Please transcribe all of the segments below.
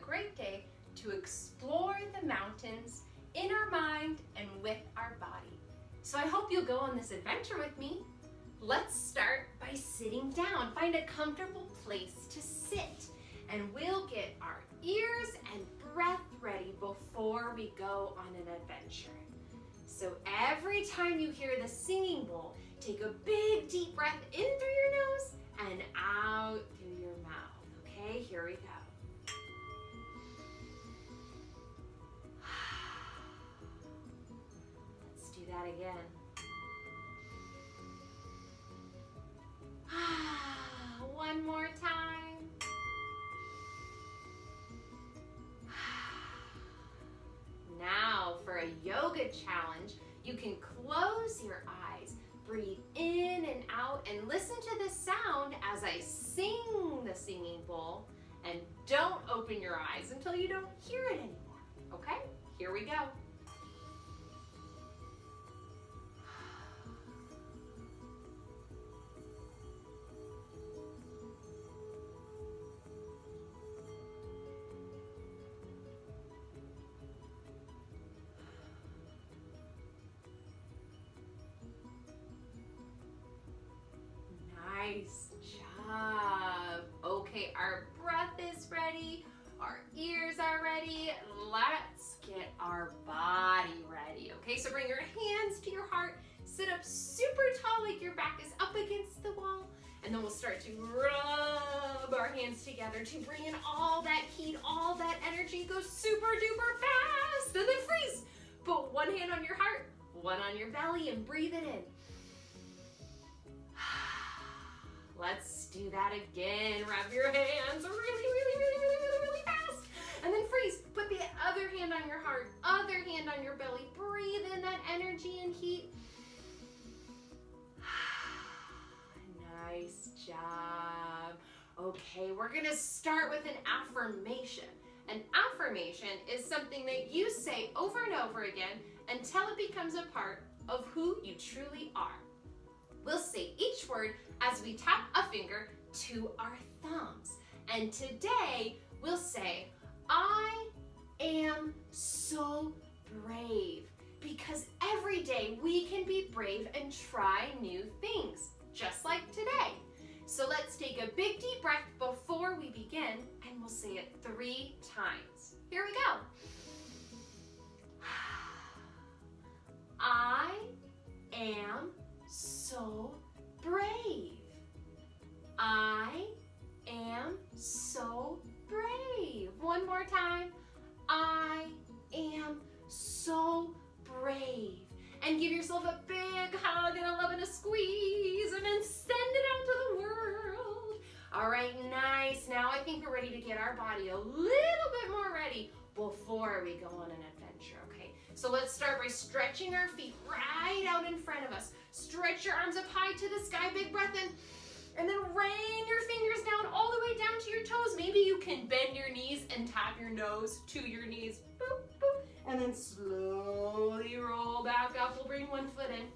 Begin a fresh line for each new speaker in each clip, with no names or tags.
great day to explore the mountains in our mind and with our body. So I hope you'll go on this adventure with me. Let's start by sitting down. Find a comfortable place to sit, and we'll get our ears and breath ready before we go on an adventure. So every time you hear the singing bowl, take a big deep breath in through your nose and out through your mouth. Okay, here we go. Let's do that again. One more time. Now for a yoga challenge, you can close your eyes, breathe in and out, and listen to the sound as I sing the singing bowl, and don't open your eyes until you don't hear it anymore. Okay, here we go. Nice job. Okay, our breath is ready, our ears are ready. Let's get our body ready. Okay, so bring your hands to your heart, sit up super tall like your back is up against the wall, and then we'll start to rub our hands together to bring in all that heat, all that energy. Go super duper fast, and then freeze. Put one hand on your heart, one on your belly, and breathe it in. Let's do that again. Rub your hands really fast. And then freeze. Put the other hand on your heart, other hand on your belly. Breathe in that energy and heat. Nice job. Okay, we're gonna start with an affirmation. An affirmation is something that you say over and over again until it becomes a part of who you truly are. We'll say each word as we tap a finger to our thumbs. And today we'll say, I am so brave. Because every day we can be brave and try new things, just like today. So let's take a big deep breath before we begin, and we'll say it 3 times. Here we go. I am so brave. I am so brave. One more time. I am so brave. And give yourself a big hug and a love and a squeeze, and then send it out to the world. All right, nice. Now I think we're ready to get our body a little bit more ready before we go on an adventure, okay? So let's start by stretching our feet right out in front of us. Stretch your arms up high to the sky, big breath in, and then rain your fingers down all the way down to your toes. Maybe you can bend your knees and tap your nose to your knees. Boop, boop. And then slowly roll back up. We'll bring one foot in.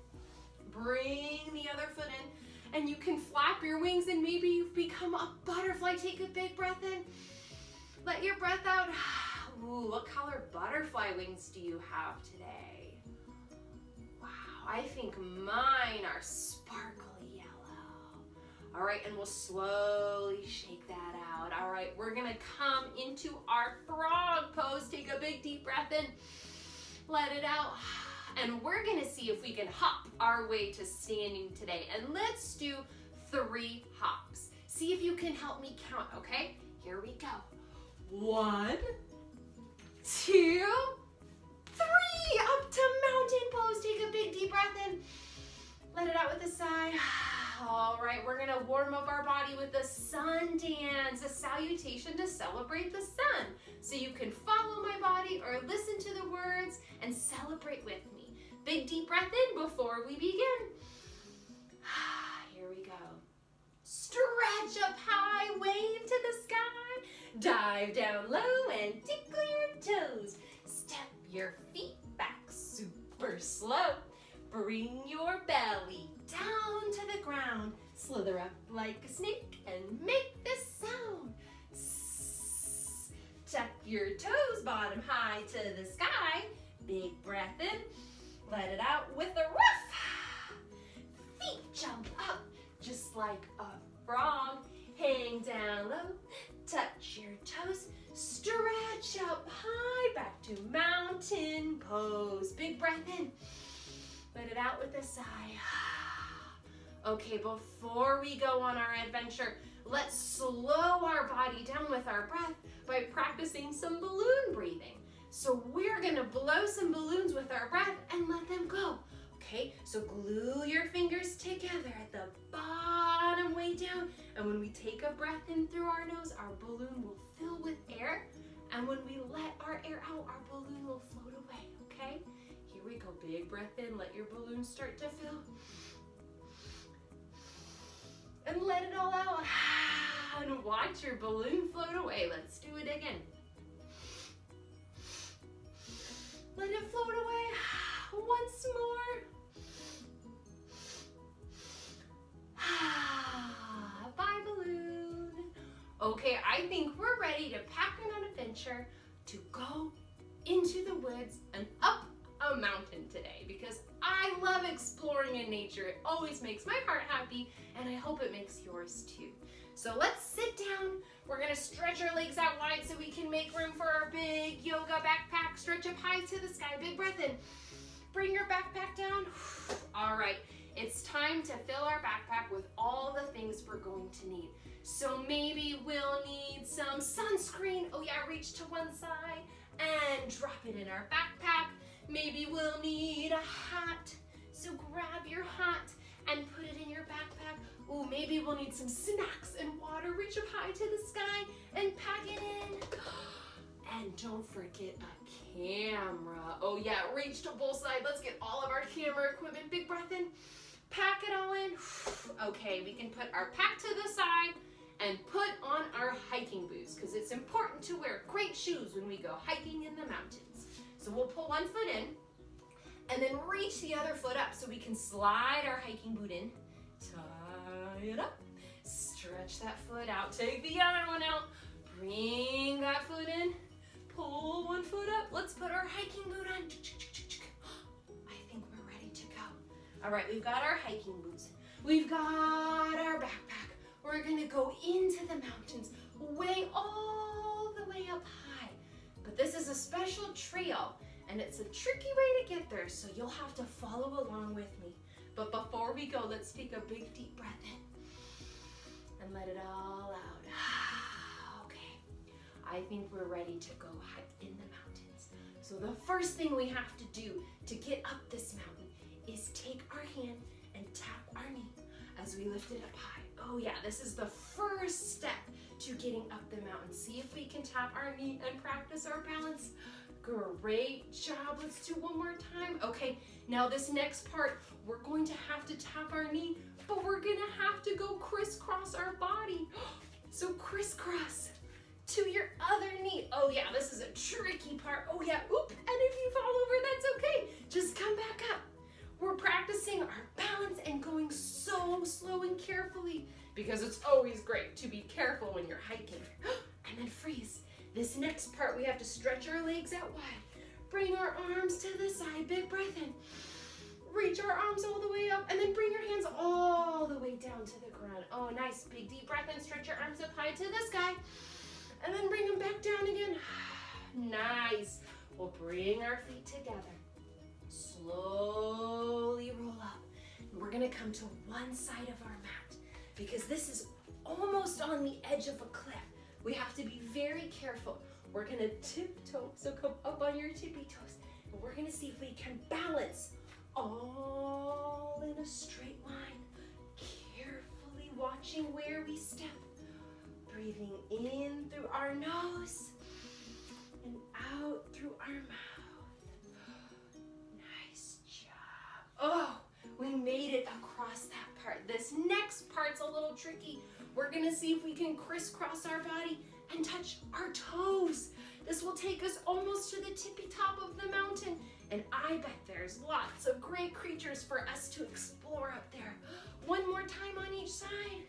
Bring the other foot in. And you can flap your wings and maybe you've become a butterfly. Take a big breath in. Let your breath out. Ooh, what color butterfly wings do you have today? Wow, I think mine are sparkly yellow. All right, and we'll slowly shake that out. All right, we're gonna come into our frog pose. Take a big deep breath in, let it out. And we're gonna see if we can hop our way to standing today. And let's do 3 hops. See if you can help me count, okay? Here we go. 1, 2, 3. Up to mountain pose. Take a big deep breath in. Let it out with a sigh. All right, we're gonna warm up our body with the sun dance, a salutation to celebrate the sun. So you can follow my body or listen to the words and celebrate with me. Big deep breath in before we begin. Here we go. Stretch up high, wave to the sky. Dive down low and tickle your toes. Step your feet back super slow. Bring your belly down to the ground. Slither up like a snake and make this sound. Tuck
your toes bottom high to the sky. Big breath in. Let it out with a ruff. Feet jump up just like a frog. Hang down low. Touch your toes. Stretch up high. Back to mountain pose. Big breath in. Let it out with a sigh. Okay, before we go on our adventure, let's slow our body down with our breath by practicing some balloon breathing. So we're gonna blow some balloons with our breath and let them go. Okay, so glue your fingers together at the bottom way down. And when we take a breath in through our nose, our balloon will fill with air. And when we let our air out, our balloon will float away, okay? Here we go, big breath in, let your balloon start to fill. And let it all out. And watch your balloon float away. Let's do it again. Let it float away. Once more. Bye, balloon. Okay, I think we're ready to pack on an adventure to go into the woods and up a mountain today because I love exploring in nature. It always makes my heart happy, and I hope it makes yours too. So let's sit down. We're gonna stretch our legs out wide so we can make room for our big yoga backpack. Stretch up high to the sky. Big breath in. Bring your backpack down. All right, it's time to fill our backpack with all the things we're going to need. So maybe we'll need some sunscreen. Oh yeah, reach to one side and drop it in our backpack. Maybe we'll need a hat. So grab your hat and put it in your backpack. Ooh, maybe we'll need some snacks and water. Reach up high to the sky and pack it in. And don't forget a camera. Oh yeah, reach to both sides. Let's get all of our camera equipment. Big breath in. Pack it all in. Okay, we can put our pack to the side and put on our hiking boots because it's important to wear great shoes when we go hiking in the mountains. So we'll pull one foot in and then reach the other foot up so we can slide our hiking boot in. Tie it up. Stretch that foot out. Take the other one out. Bring that foot in. Pull one foot up. Let's put our hiking boot on. I think we're ready to go. All right, we've got our hiking boots. We've got our backpack. We're gonna go into the mountains, all the way up high. But this is a special trail, and it's a tricky way to get there, so you'll have to follow along with me. But before we go, let's take a big deep breath in and let it all out. Okay, I think we're ready to go hike in the mountains. So the first thing we have to do to get up this mountain is take our hand and tap our knee as we lift it up high. Oh yeah, this is the first step to getting up the mountain. See if we can tap our knee and practice our balance. Great job. Let's do one more time. Okay, now this next part, we're going to have to tap our knee, but we're gonna have to go crisscross our body. So crisscross to your other knee. Oh yeah, this is a tricky part. Oh yeah, oop, and if you fall over, that's okay. Just come back up. We're practicing our balance and going so slow and carefully because it's always great to be careful when you're hiking. And then freeze. This next part, we have to stretch our legs out wide. Bring our arms to the side. Big breath in. Reach our arms all the way up and then bring your hands all the way down to the ground. Oh, nice. Big deep breath in. Stretch your arms up high to the sky. And then bring them back down again. Nice. We'll bring our feet together. Slowly roll up. We're gonna come to one side of our mat because this is almost on the edge of a cliff. We have to be very careful. We're gonna tiptoe, so come up on your tippy toes. And we're gonna see if we can balance all in a straight line. Carefully watching where we step. Breathing in through our nose and out through our mouth. Oh, we made it across that part. This next part's a little tricky. We're gonna see if we can crisscross our body and touch our toes. This will take us almost to the tippy top of the mountain. And I bet there's lots of great creatures for us to explore up there. One more time on each side.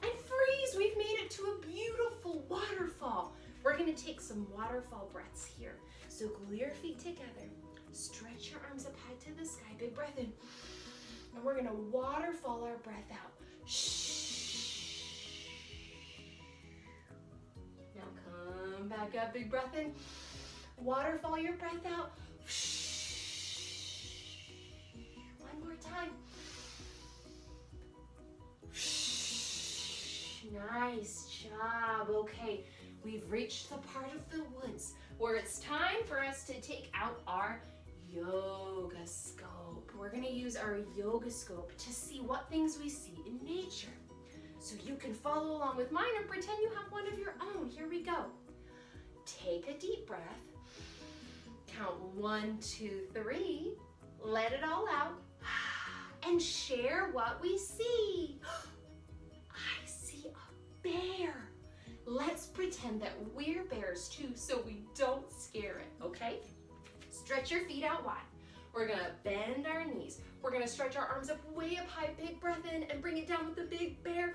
And freeze, we've made it to a beautiful waterfall. We're gonna take some waterfall breaths here. So glue your feet together, stretch your arms up high to the sky, big breath in. And we're gonna waterfall our breath out. Now come back up, big breath in. Waterfall your breath out. One more time. Nice job. Okay, we've reached the part of the woods where it's time for us to take out our yoga scope. We're gonna use our yoga scope to see what things we see in nature. So you can follow along with mine or pretend you have one of your own. Here we go. Take a deep breath. Count 1, 2, 3. Let it all out. And share what we see. I see a bear. Let's pretend that we're bears too so we don't scare it, okay? Stretch your feet out wide. We're gonna bend our knees. We're gonna stretch our arms up way up high, big breath in, and bring it down with the big bear.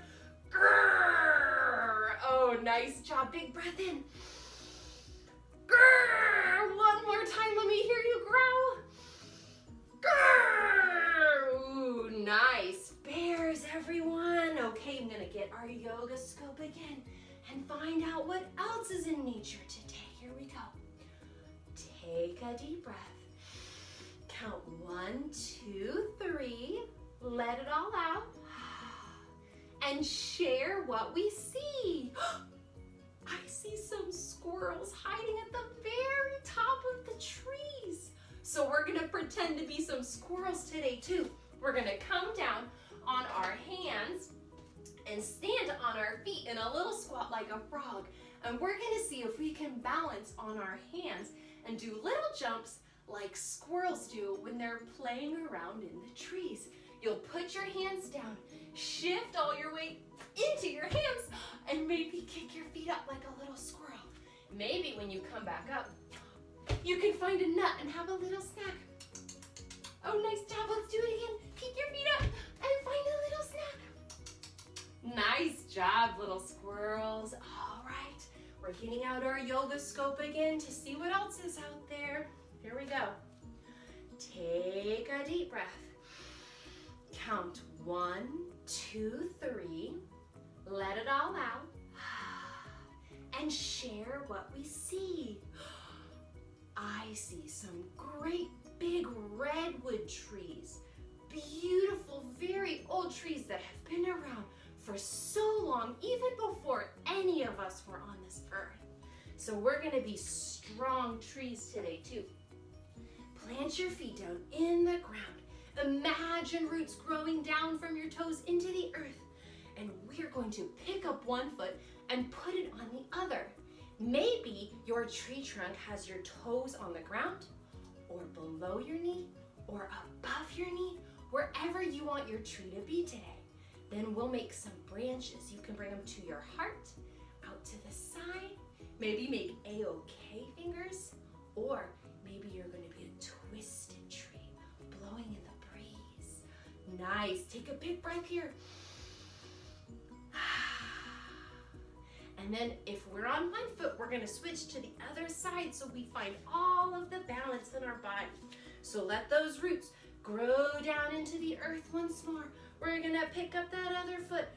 Grrr! Oh, nice job, big breath in. Grrr! One more time, let me hear you growl. Grrr! Ooh, nice. Bears, everyone. Okay, I'm gonna get our yoga scope again and find out what else is in nature today. Here we go. Take a deep breath. Count 1, 2, 3. Let it all out. And share what we see. I see some squirrels hiding at the very top of the trees. So we're gonna pretend to be some squirrels today too. We're gonna come down on our hands and stand on our feet in a little squat like a frog. And we're gonna see if we can balance on our hands and do little jumps like squirrels do when they're playing around in the trees. You'll put your hands down, shift all your weight into your hands, and maybe kick your feet up like a little squirrel. Maybe when you come back up, you can find a nut and have a little snack. Oh, nice job. Let's do it again. Kick your feet up and find a little snack. Nice job, little squirrels. All right, we're getting out our yoga scope again to see what else is out there. Here we go. Take a deep breath. Count 1, 2, 3. Let it all out. And share what we see. I see some great big redwood trees. Beautiful, very old trees that have been around for so long, even before any of us were on this earth. So we're gonna be strong trees today too. Plant your feet down in the ground. Imagine roots growing down from your toes into the earth. And we're going to pick up one foot and put it on the other. Maybe your tree trunk has your toes on the ground, or below your knee, or above your knee, wherever you want your tree to be today. Then we'll make some branches. You can bring them to your heart, out to the side. Maybe make A-OK fingers, or maybe you're going to be a twisted tree, blowing in the breeze. Nice. Take a big breath here. And then if we're on one foot, we're gonna switch to the other side so we find all of the balance in our body. So let those roots grow down into the earth once more. We're gonna pick up that other foot,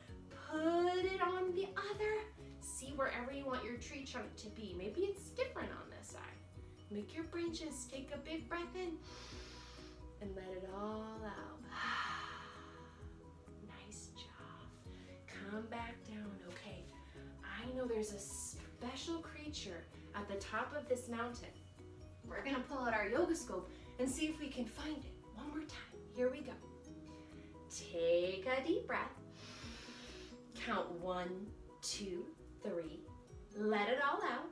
put it on the other. See wherever you want your tree trunk to be. Maybe it's different on this side. Make your branches, take a big breath in, and let it all out. Nice job. Come back down, okay. I know there's a special creature at the top of this mountain. We're gonna pull out our yoga scope and see if we can find it. One more time, here we go. Take a deep breath. Count 1, 2, 3. Let it all out.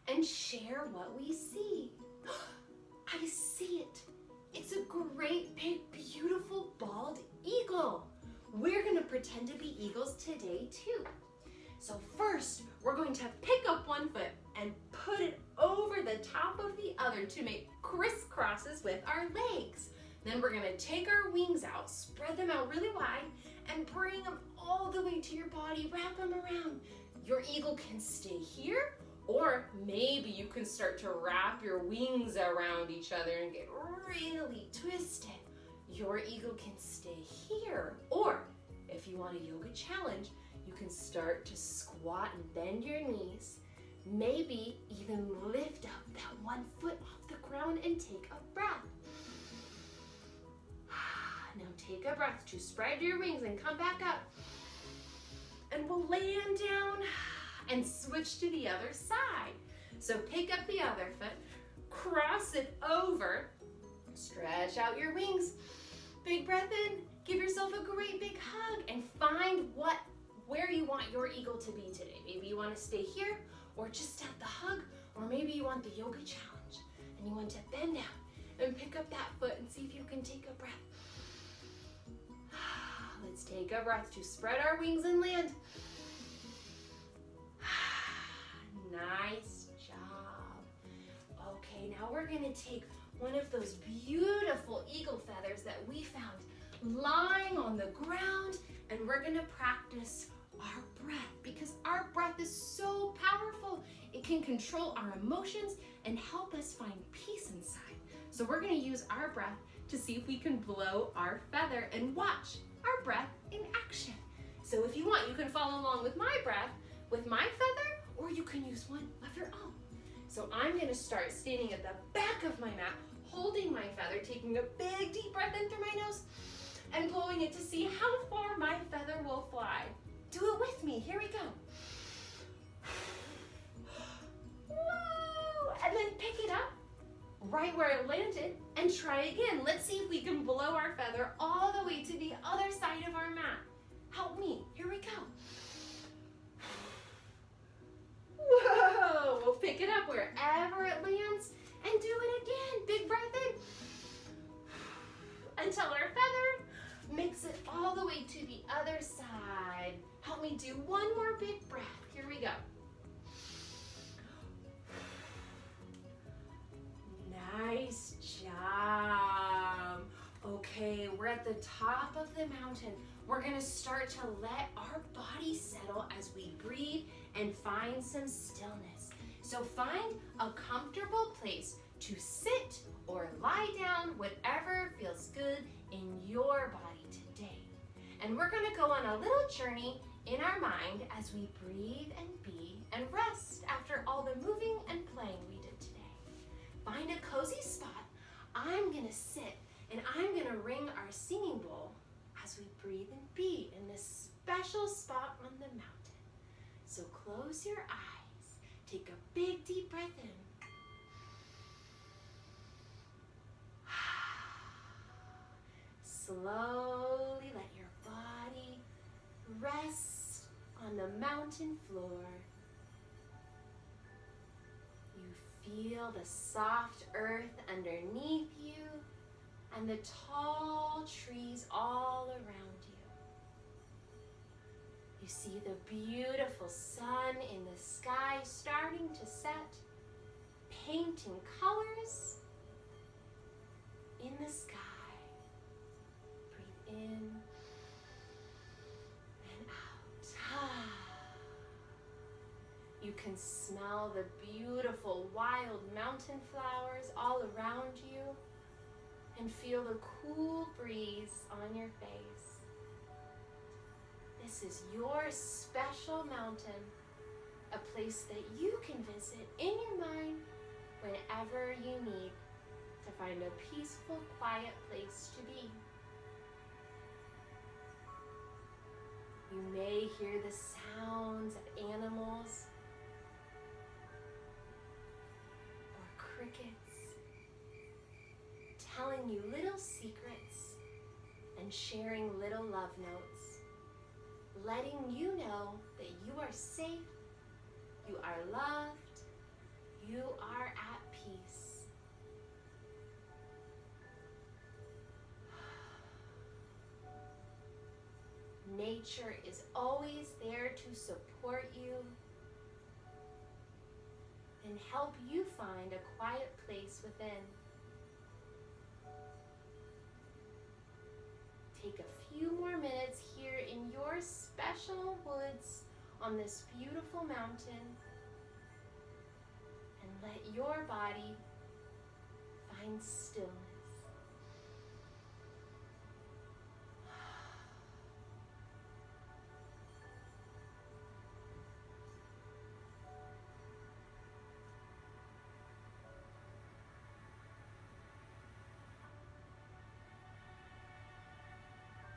And share what we see. I see it. It's a great, big, beautiful, bald eagle. We're gonna pretend to be eagles today too. So first, we're going to pick up one foot and put it over the top of the other to make crisscrosses with our legs. Then we're gonna take our wings out, spread them out really wide, and bring them all the way to your body, wrap them around. your eagle can stay here, or maybe you can start to wrap your wings around each other and get really twisted. Your eagle can stay here, or if you want a yoga challenge, you can start to squat and bend your knees. Maybe even lift up that one foot off the ground and take a breath. Now take a breath to spread your wings and come back up. And we'll land down and switch to the other side. So pick up the other foot, cross it over, stretch out your wings. Big breath in, give yourself a great big hug, and find where you want your eagle to be today. Maybe you want to stay here, or just at the hug, or maybe you want the yoga challenge and you want to bend down and pick up that foot and see if you can take a breath. Let's take a breath to spread our wings and land. Nice job. Okay, now we're gonna take one of those beautiful eagle feathers that we found lying on the ground, and we're gonna practice our breath, because our breath is so powerful. It can control our emotions and help us find peace inside. So we're gonna use our breath to see if we can blow our feather and watch our breath in action. So if you want, you can follow along with my breath, with my feather, or you can use one of your own. So I'm gonna start standing at the back of my mat, holding my feather, taking a big deep breath in through my nose, and blowing it to see how far my feather will fly. Do it with me, here we go. Whoa! And then pick it up right where it landed and try again. Let's see if we can blow our feather all the way to the other side of our mat. Help me, here we go. Whoa! We'll pick it up wherever it lands and do it again. Big breath in. Until our feather makes it all the way to the other side. Help me do one more big breath. Here we go. Nice job. Okay, we're at the top of the mountain. We're gonna start to let our body settle as we breathe and find some stillness. So find a comfortable place to sit or lie down, whatever feels good in your body today. And we're gonna go on a little journey in our mind as we breathe and be and rest after all the moving and playing we did today. Find a cozy spot. I'm gonna sit and I'm gonna ring our singing bowl as we breathe and be in this special spot on the mountain. So close your eyes, take a big deep breath in. Slowly let your body rest on the mountain floor. You feel the soft earth underneath you and the tall trees all around you. You see the beautiful sun in the sky starting to set, painting colors in the sky. Breathe in and out. You can smell the beautiful wild mountain flowers all around you and feel the cool breeze on your face. This is your special mountain, a place that you can visit in your mind whenever you need to find a peaceful, quiet place to be. You may hear the sounds of animals or crickets telling you little secrets and sharing little love notes, letting you know that you are safe, you are loved, you are at peace. Nature is always there to support you and help you find a quiet place within. Take a few more minutes here in your special woods
on this beautiful mountain and let your body find stillness.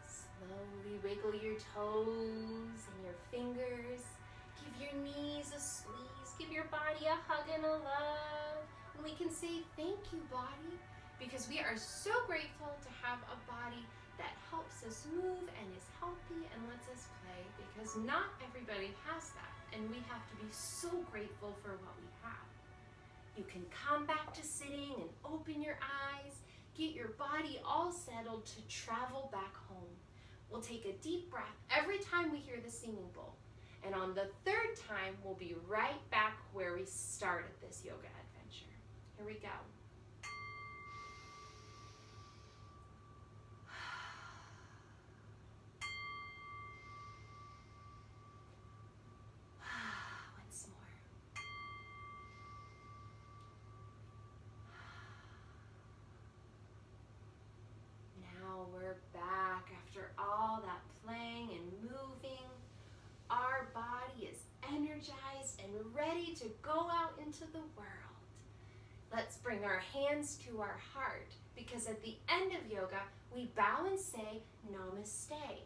Slowly wiggle your toes and your fingers. Give your knees a squeeze. Give your body a hug and a love. And we can say thank you, body, because we are so grateful to have a body that helps us move and is healthy and lets us play, because not everybody has that, and we have to be so grateful for what we have. You can come back to sitting and open your eyes. Get your body all settled to travel back home. We'll take a deep breath every time we hear the singing bowl. And on the third time, we'll be right back where we started this yoga adventure. Here we go. Once more. Now we're back after all that playing and moving. Our body is energized and ready to go out into the world. Let's bring our hands to our heart, because at the end of yoga, we bow and say Namaste.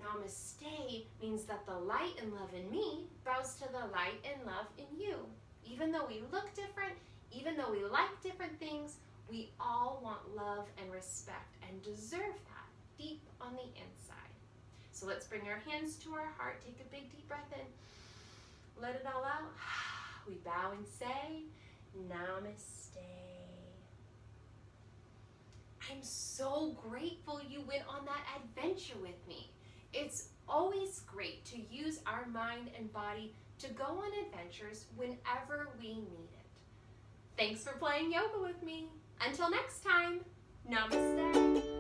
Namaste means that the light and love in me bows to the light and love in you. Even though we look different, even though we like different things, we all want love and respect and deserve that deep on the inside. So let's bring our hands to our heart. Take a big deep breath in. Let it all out. We bow and say Namaste. I'm so grateful you went on that adventure with me. It's always great to use our mind and body to go on adventures whenever we need it. Thanks for playing yoga with me. Until next time, Namaste.